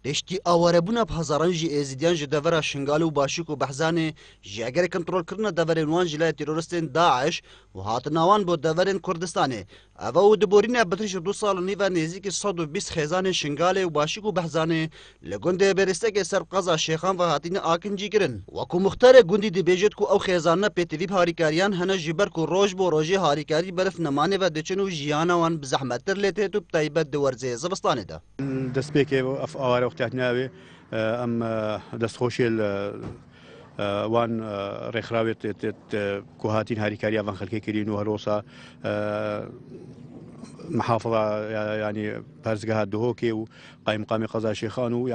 پشتی ئاوارەبوونا هەزاران ژی ئێزیدیان ji devera Şingal û Başik û Behzanê ji egerê kontrolkirina deverên wan ji laya teroristên Daeş û hatina wan bo deverên Kurdistanê. Ev û diborîna bitir ji 2 sal nîv nêzîkî 120 xêzanên Şingalê û Başik û Behzanê li gundê Berîstekê serqeza Şêxan ve hatîne akincî kirin. Wekû muxtarê gundî dibêjit ku ew xêzanina pêtivî harîkariyan hene ji ber ku roj bo rojê harîkarî berif nemanê ve diçin û jiyana wan bi zehmettir lê tê û bi taybet di werzê zivistanê de. دەستپێکێ ئەف ئاوارە وقتات ناوێ ئەم دەستخۆشیێ وان ڕێکخراوێت کوهاتین هاریکاری ئەوان خەڵکی کردین و هەرۆسا محافظة يعني بارزقها الدهوكي وقايم مقامي قضاء شيخان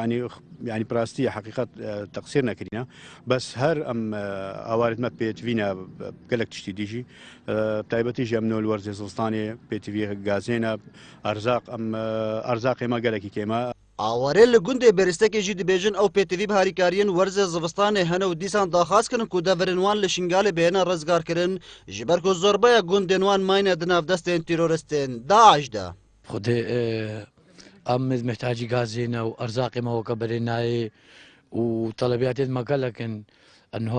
يعني براستية حقيقة تقصيرنا كرينا بس هر ام اوارد ما بيت فينا قالك تشتي ديجي تايبتي جامنو الورز زلستاني بيت في غازينا ارزاق ما قالك كيما ئاوارێ li gundê Berîstekê jî dibêjin ew pêtivî bi harîkariyên werzê zivistanê hene û dîsan daxwaz kirin ku deverên wan li Şingalê bêhêne rizgarkirin ji ber ku zorbeya gundên wan mayne di navdestên teroristên Daeş de. Xwedê em mehtacî gazê ne û erzaqê me weke berê nayê û telebiyatê me gelekin انه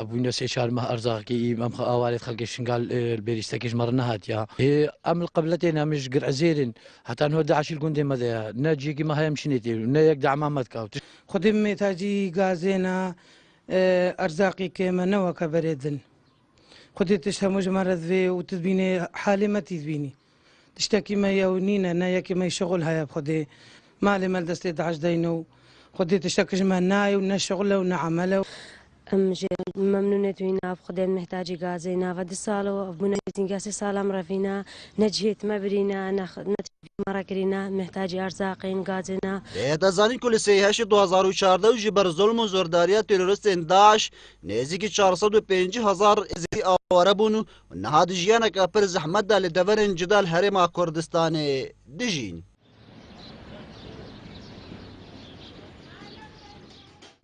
ابونا سيشار مه ارزاقي ام اوالد خلق الشنقال البيريستكيش مرنا هاتيا هي ام القبلتين مش قرع زيرين حتى انه داعش الجندي ماذا ناجي ما هي مشنيتي نا يقدع محمد كاوت خدم تاجي غازينا ارزاقي كما نوا كبريدن خدي تشهم مرض في وتدبيني حالي ما تدبيني تشتكي ما يونينا نا كما شغل هيا خدي مالي مال دستي داعش دينو خدي تشتكي ما ناي ونا شغله ونا عمله ممنونة وينا بخدين محتاجي غازينا فدي سالو ابونا تنقاسي سالام رفينا نجيت مبرينا نتفي مراكرينا محتاجي ارزاقين غازينا دەزانین ku li sêyheşê 2014 jî ber zolm û zordariya teroristên Daeş nêzîkî 405,000 êzîdî aware bûn û niha di jiyaneka pir zehmet de li deverên Cidal Herêma Kurdistanê dijîn.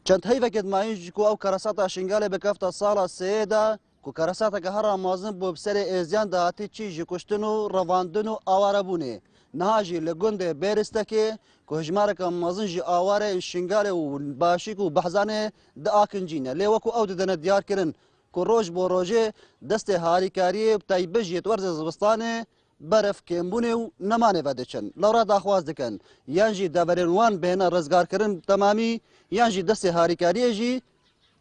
Çend heyvekê mayîn ji ku ew keresata Şingalê bi kefta sala sêyê de ku keresateke hera mezin bû bi serê êziyan de hatî çî ji kuştin û revandin û awarebûnê. Niha jî li gundê Bêrîstekê ku hejmareka mezin ji awareyên Şingalê û Başîk û Behzanê di akincîne. Lê wekû ew didine diyar kirin ku roj bo rojê destê harîkariyê taybet jî werzê zivistanê berf kêmbûnê û nemanê ve diçin. Lewra daxwaz dikin yan jî deverên wan bêhêne rizgarkirin temamî yan jî destê harîkariyê jî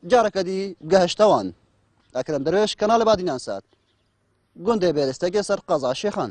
careke dî gihişte wan. Ekrem Derviş, Kanalê Badînan Sat. Gundê Bêrîstekê ser qeza Şêxan.